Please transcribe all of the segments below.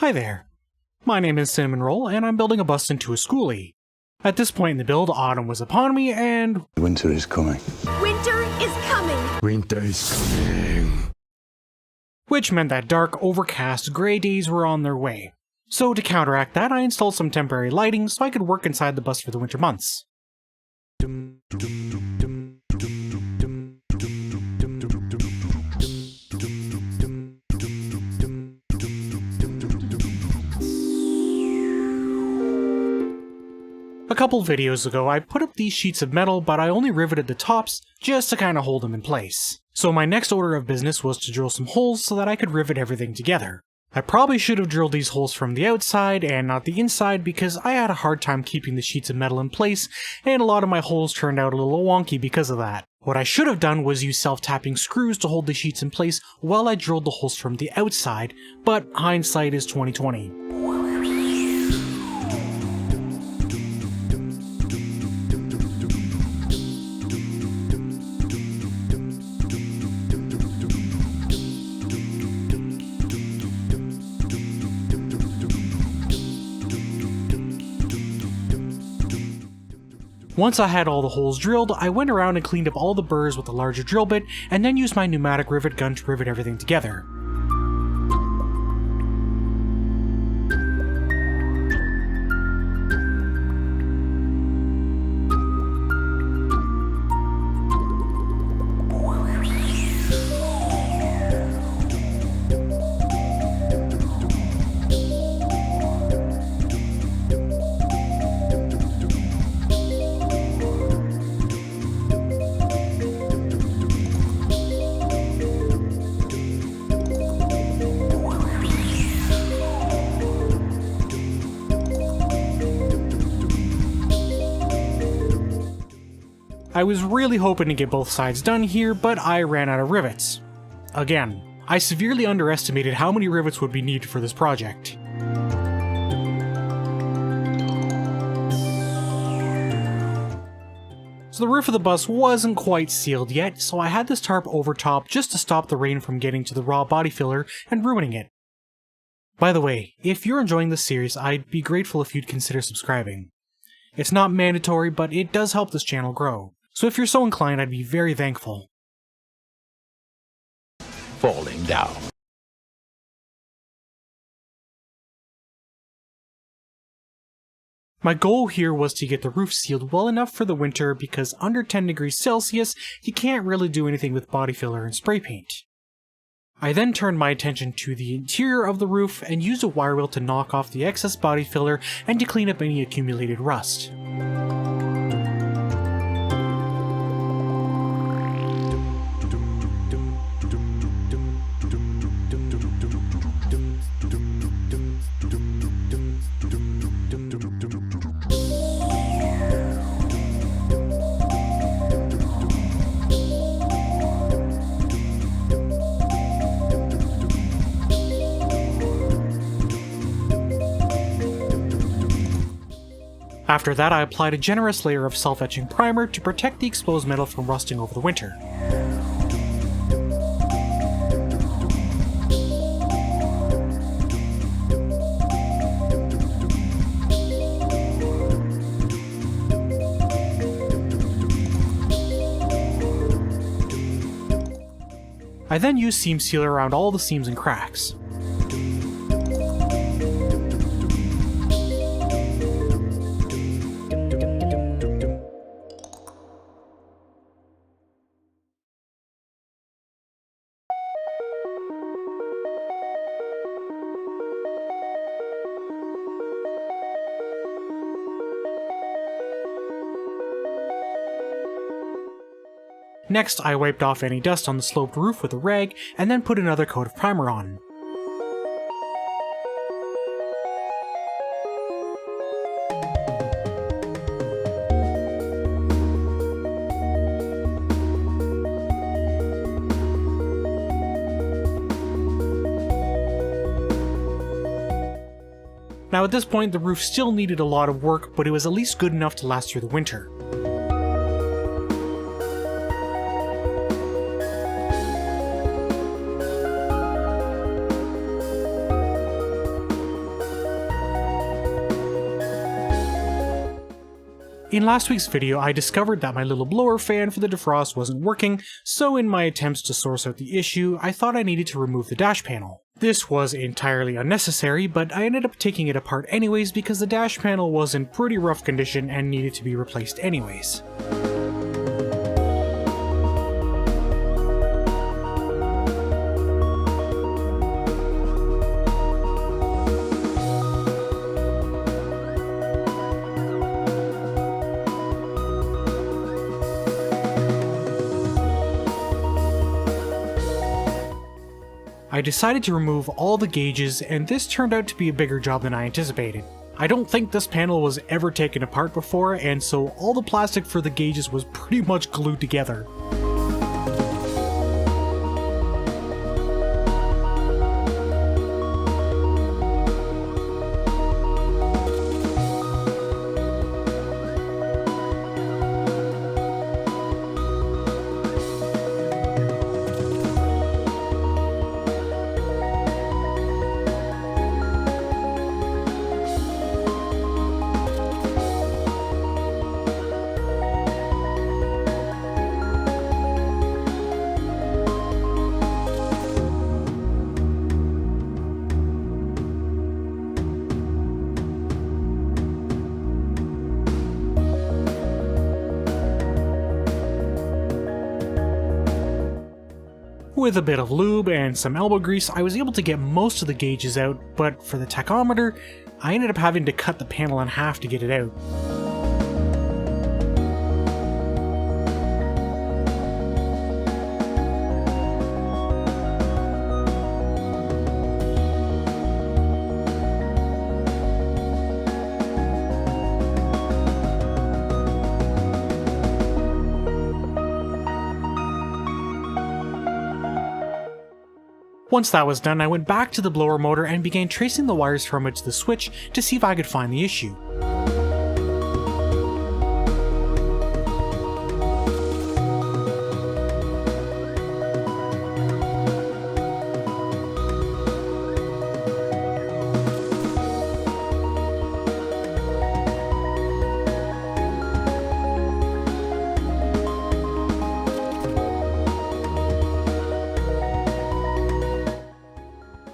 Hi there. My name is Cinnamon Roll, and I'm building a bus into a Skoolie. At this point in the build, autumn was upon me, and winter is coming. Winter is coming! Winter is coming. which meant that dark, overcast, grey days were on their way. So to counteract that, I installed some temporary lighting so I could work inside the bus for the winter months. A couple videos ago, I put up these sheets of metal, but I only riveted the tops just to kinda hold them in place. So my next order of business was to drill some holes so that I could rivet everything together. I probably should have drilled these holes from the outside and not the inside because I had a hard time keeping the sheets of metal in place, and a lot of my holes turned out a little wonky because of that. What I should have done was use self-tapping screws to hold the sheets in place while I drilled the holes from the outside, but hindsight is 2020. Once I had all the holes drilled, I went around and cleaned up all the burrs with a larger drill bit, and then used my pneumatic rivet gun to rivet everything together. I was really hoping to get both sides done here, but I ran out of rivets. Again, I severely underestimated how many rivets would be needed for this project. So the roof of the bus wasn't quite sealed yet, so I had this tarp over top just to stop the rain from getting to the raw body filler and ruining it. By the way, if you're enjoying this series, I'd be grateful if you'd consider subscribing. It's not mandatory, but it does help this channel grow. So if you're so inclined, I'd be very thankful. Falling down. My goal here was to get the roof sealed well enough for the winter because under 10 degrees Celsius, you can't really do anything with body filler and spray paint. I then turned my attention to the interior of the roof and used a wire wheel to knock off the excess body filler and to clean up any accumulated rust. After that, I applied a generous layer of self-etching primer to protect the exposed metal from rusting over the winter. I then used seam sealer around all the seams and cracks. Next, I wiped off any dust on the sloped roof with a rag, and then put another coat of primer on. Now at this point, the roof still needed a lot of work, but it was at least good enough to last through the winter. In last week's video, I discovered that my little blower fan for the defrost wasn't working, so in my attempts to source out the issue, I thought I needed to remove the dash panel. This was entirely unnecessary, but I ended up taking it apart anyways because the dash panel was in pretty rough condition and needed to be replaced anyways. I decided to remove all the gauges, and this turned out to be a bigger job than I anticipated. I don't think this panel was ever taken apart before, and so all the plastic for the gauges was pretty much glued together. With a bit of lube and some elbow grease, I was able to get most of the gauges out, but for the tachometer, I ended up having to cut the panel in half to get it out. Once that was done, I went back to the blower motor and began tracing the wires from it to the switch to see if I could find the issue.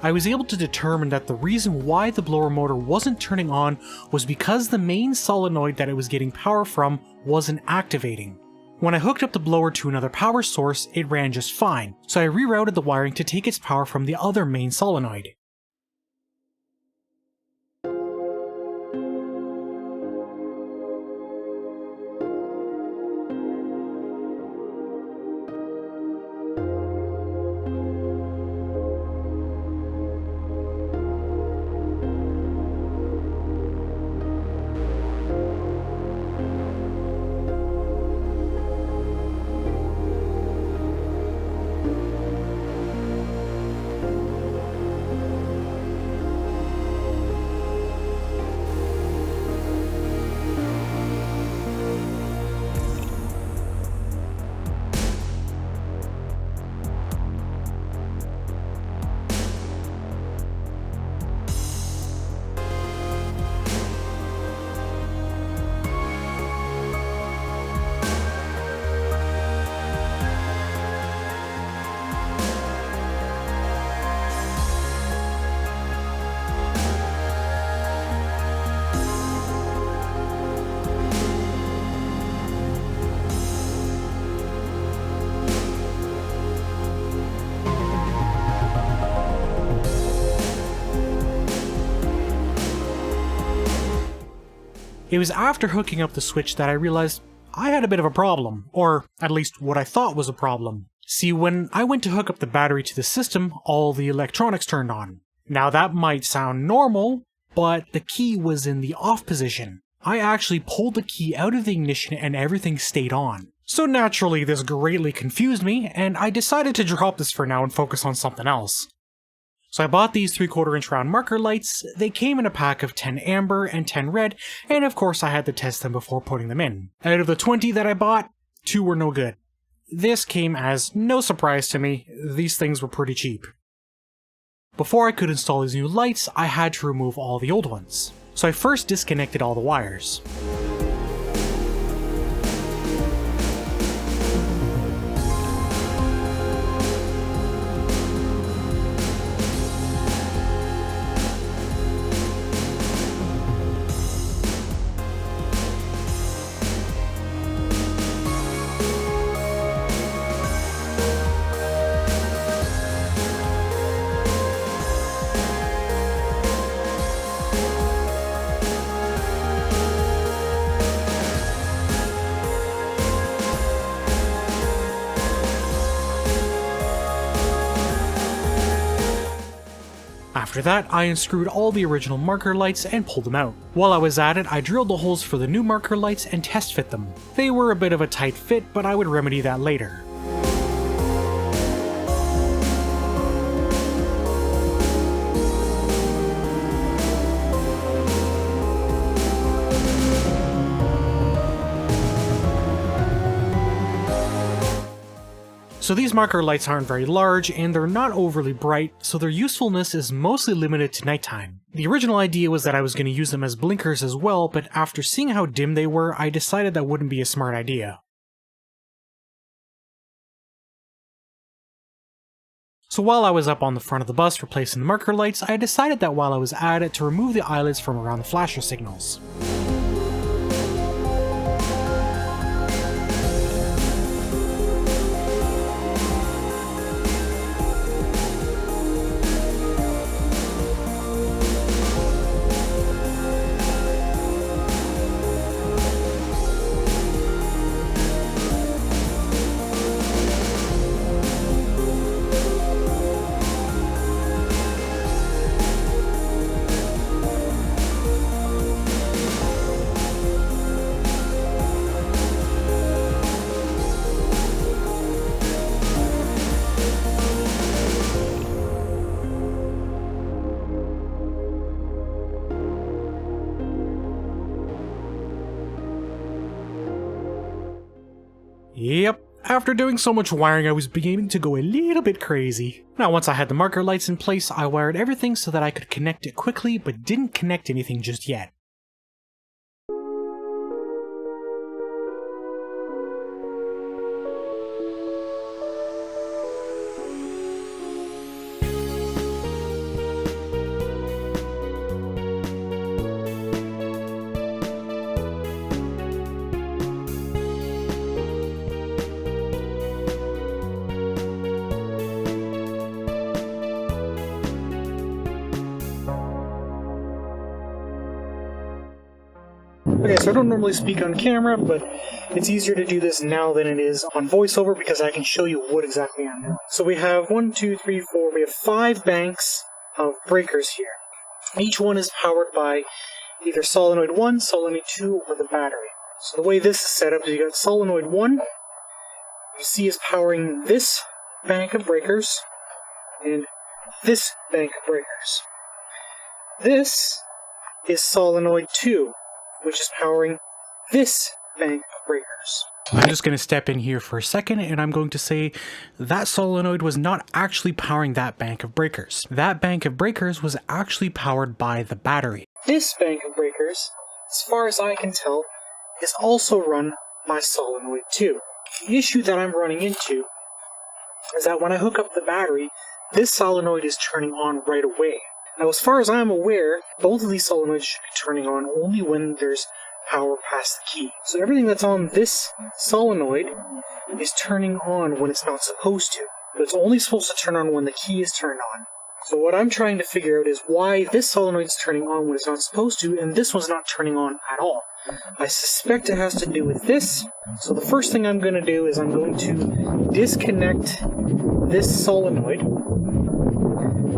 I was able to determine that the reason why the blower motor wasn't turning on was because the main solenoid that it was getting power from wasn't activating. When I hooked up the blower to another power source, it ran just fine, so I rerouted the wiring to take its power from the other main solenoid. It was after hooking up the switch that I realized I had a bit of a problem, or at least what I thought was a problem. See, when I went to hook up the battery to the system, all the electronics turned on. Now that might sound normal, but the key was in the off position. I actually pulled the key out of the ignition and everything stayed on. So naturally this greatly confused me, and I decided to drop this for now and focus on something else. So I bought these 3/4 inch round marker lights. They came in a pack of 10 amber and 10 red, and of course I had to test them before putting them in. Out of the 20 that I bought, 2 were no good. This came as no surprise to me, these things were pretty cheap. Before I could install these new lights, I had to remove all the old ones. So I first disconnected all the wires. After that, I unscrewed all the original marker lights and pulled them out. While I was at it, I drilled the holes for the new marker lights and test fit them. They were a bit of a tight fit, but I would remedy that later. So these marker lights aren't very large, and they're not overly bright, so their usefulness is mostly limited to nighttime. The original idea was that I was going to use them as blinkers as well, but after seeing how dim they were, I decided that wouldn't be a smart idea. So while I was up on the front of the bus replacing the marker lights, I decided that while I was at it to remove the eyelets from around the flasher signals. Yep, after doing so much wiring I was beginning to go a little bit crazy. Now once I had the marker lights in place, I wired everything so that I could connect it quickly, but didn't connect anything just yet. Okay, so I don't normally speak on camera, but it's easier to do this now than it is on voiceover because I can show you what exactly I'm doing. So we have 1, 2, 3, 4, we have 5 banks of breakers here. Each one is powered by either solenoid 1, solenoid 2, or the battery. So the way this is set up is you got solenoid 1, you see is powering this bank of breakers, and this bank of breakers. This is solenoid 2, which is powering this bank of breakers. I'm just going to step in here for a second, and I'm going to say that solenoid was not actually powering that bank of breakers. That bank of breakers was actually powered by the battery. This bank of breakers, as far as I can tell, is also run by solenoid 2. The issue that I'm running into is that when I hook up the battery, this solenoid is turning on right away. Now, as far as I'm aware, both of these solenoids should be turning on only when there's power past the key. So everything that's on this solenoid is turning on when it's not supposed to. But it's only supposed to turn on when the key is turned on. So what I'm trying to figure out is why this solenoid is turning on when it's not supposed to, and this one's not turning on at all. I suspect it has to do with this. So the first thing I'm going to do is I'm going to disconnect this solenoid,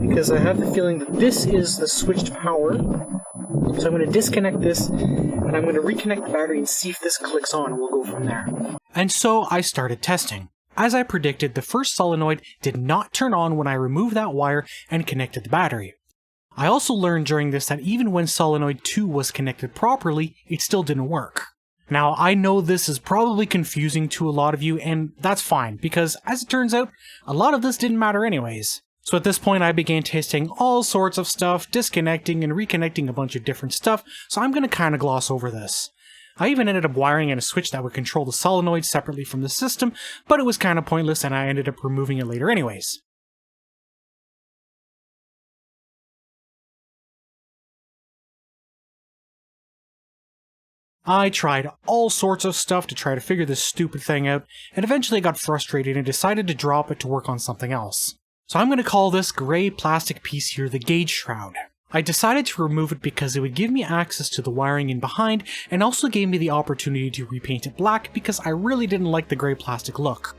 because I have the feeling that this is the switched power. So I'm going to disconnect this, and I'm going to reconnect the battery and see if this clicks on, and we'll go from there. And so I started testing. As I predicted, the first solenoid did not turn on when I removed that wire and connected the battery. I also learned during this that even when solenoid 2 was connected properly, it still didn't work. Now, I know this is probably confusing to a lot of you, and that's fine, because as it turns out, a lot of this didn't matter anyways. So at this point I began testing all sorts of stuff, disconnecting and reconnecting a bunch of different stuff, so I'm going to kind of gloss over this. I even ended up wiring in a switch that would control the solenoid separately from the system, but it was kind of pointless and I ended up removing it later anyways. I tried all sorts of stuff to try to figure this stupid thing out, and eventually got frustrated and decided to drop it to work on something else. So I'm going to call this grey plastic piece here the gauge shroud. I decided to remove it because it would give me access to the wiring in behind, and also gave me the opportunity to repaint it black because I really didn't like the grey plastic look.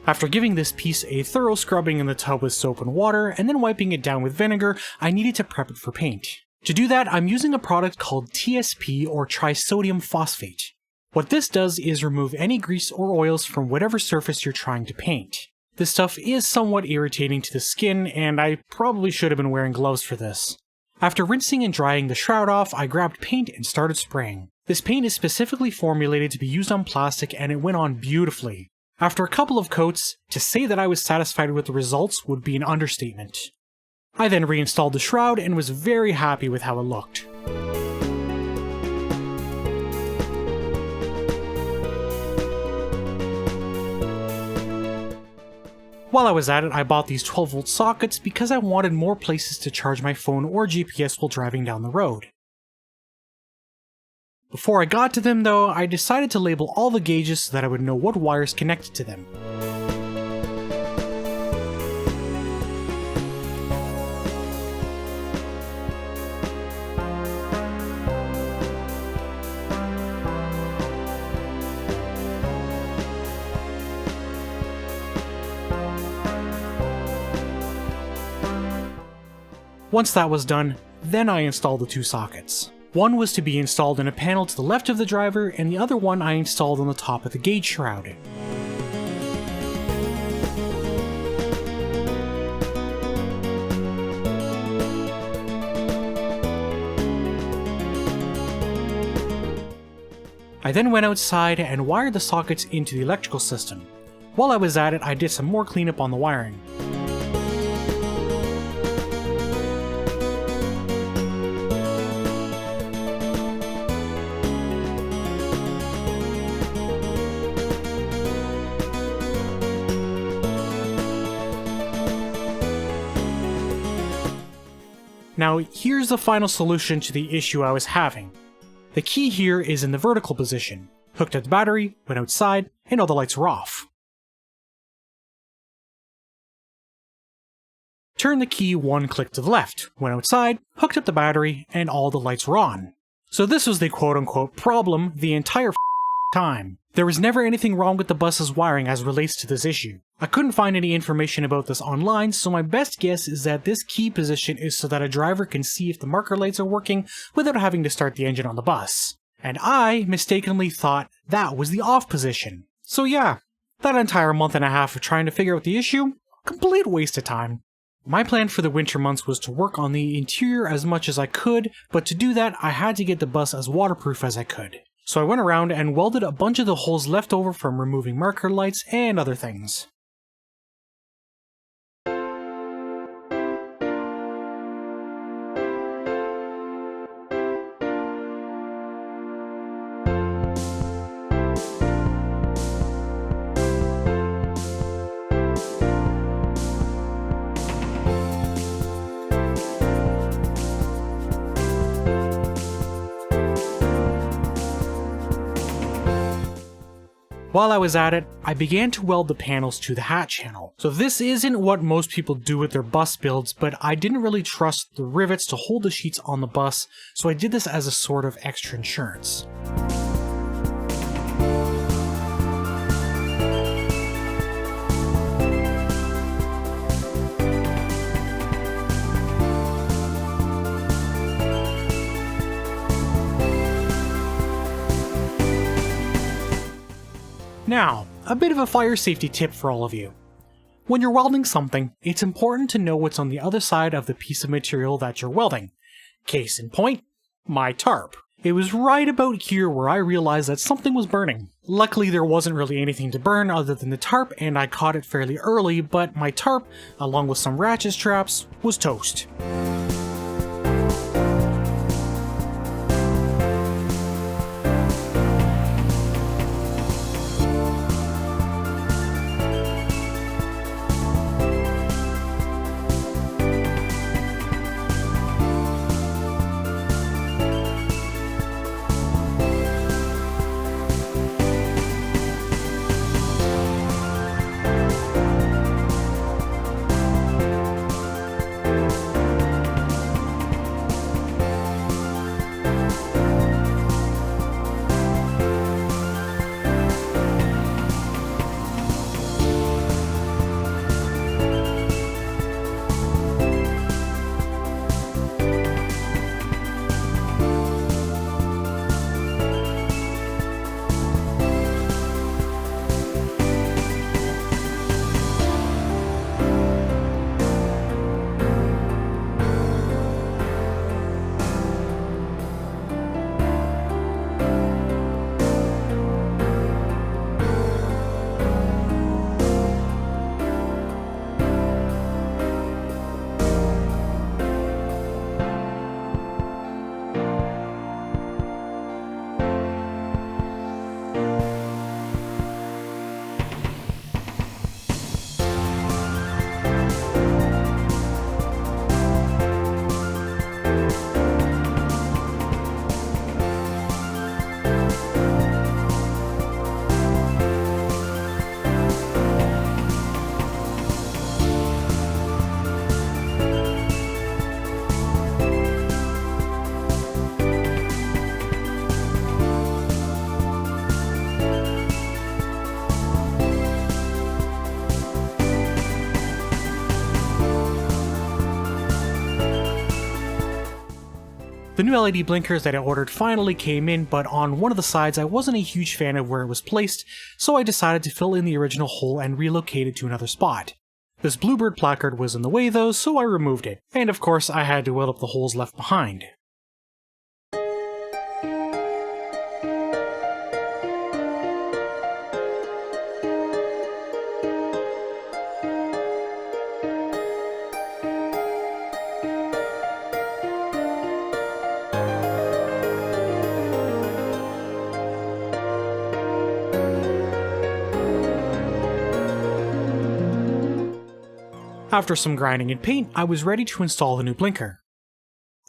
After giving this piece a thorough scrubbing in the tub with soap and water, and then wiping it down with vinegar, I needed to prep it for paint. To do that, I'm using a product called TSP or trisodium phosphate. What this does is remove any grease or oils from whatever surface you're trying to paint. This stuff is somewhat irritating to the skin, and I probably should have been wearing gloves for this. After rinsing and drying the shroud off, I grabbed paint and started spraying. This paint is specifically formulated to be used on plastic, and it went on beautifully. After a couple of coats, to say that I was satisfied with the results would be an understatement. I then reinstalled the shroud and was very happy with how it looked. While I was at it, I bought these 12-volt sockets because I wanted more places to charge my phone or GPS while driving down the road. Before I got to them though, I decided to label all the gauges so that I would know what wires connected to them. Once that was done, then I installed the two sockets. One was to be installed in a panel to the left of the driver, and the other one I installed on the top of the gauge shroud. I then went outside and wired the sockets into the electrical system. While I was at it, I did some more cleanup on the wiring. Now, here's the final solution to the issue I was having. The key here is in the vertical position. Hooked up the battery, went outside, and all the lights were off. Turn the key one click to the left, went outside, hooked up the battery, and all the lights were on. So this was the quote-unquote problem the entire time. There was never anything wrong with the bus's wiring as relates to this issue. I couldn't find any information about this online, so my best guess is that this key position is so that a driver can see if the marker lights are working without having to start the engine on the bus. And I mistakenly thought that was the off position. So yeah, that entire month and a half of trying to figure out the issue, complete waste of time. My plan for the winter months was to work on the interior as much as I could, but to do that I had to get the bus as waterproof as I could. So I went around and welded a bunch of the holes left over from removing marker lights and other things. While I was at it, I began to weld the panels to the hat channel. So this isn't what most people do with their bus builds, but I didn't really trust the rivets to hold the sheets on the bus, so I did this as a sort of extra insurance. Now, a bit of a fire safety tip for all of you. When you're welding something, it's important to know what's on the other side of the piece of material that you're welding. Case in point, my tarp. It was right about here where I realized that something was burning. Luckily there wasn't really anything to burn other than the tarp, and I caught it fairly early, but my tarp, along with some ratchet straps, was toast. The new LED blinkers that I ordered finally came in, but on one of the sides I wasn't a huge fan of where it was placed, so I decided to fill in the original hole and relocate it to another spot. This bluebird placard was in the way though, so I removed it, and of course I had to weld up the holes left behind. After some grinding and paint, I was ready to install the new blinker.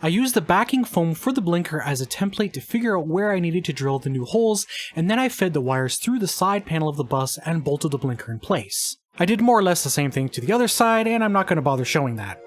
I used the backing foam for the blinker as a template to figure out where I needed to drill the new holes, and then I fed the wires through the side panel of the bus and bolted the blinker in place. I did more or less the same thing to the other side, and I'm not going to bother showing that.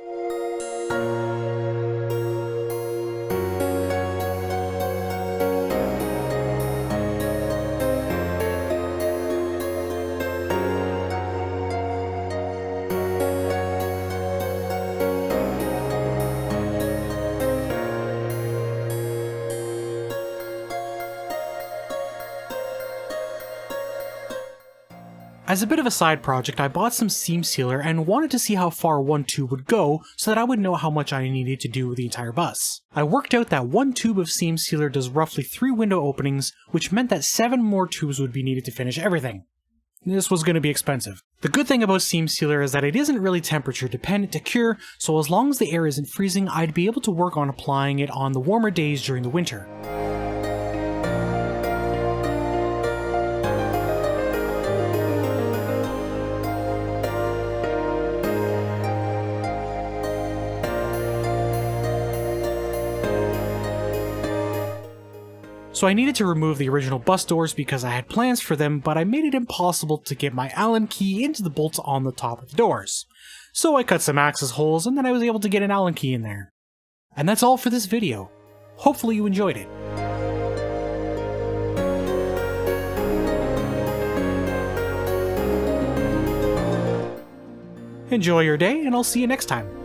As a bit of a side project, I bought some seam sealer and wanted to see how far one tube would go so that I would know how much I needed to do with the entire bus. I worked out that one tube of seam sealer does roughly 3 window openings, which meant that 7 more tubes would be needed to finish everything. This was going to be expensive. The good thing about seam sealer is that it isn't really temperature dependent to cure, so as long as the air isn't freezing, I'd be able to work on applying it on the warmer days during the winter. So I needed to remove the original bus doors because I had plans for them, but I made it impossible to get my Allen key into the bolts on the top of the doors. So I cut some access holes and then I was able to get an Allen key in there. And that's all for this video. Hopefully you enjoyed it. Enjoy your day, and I'll see you next time.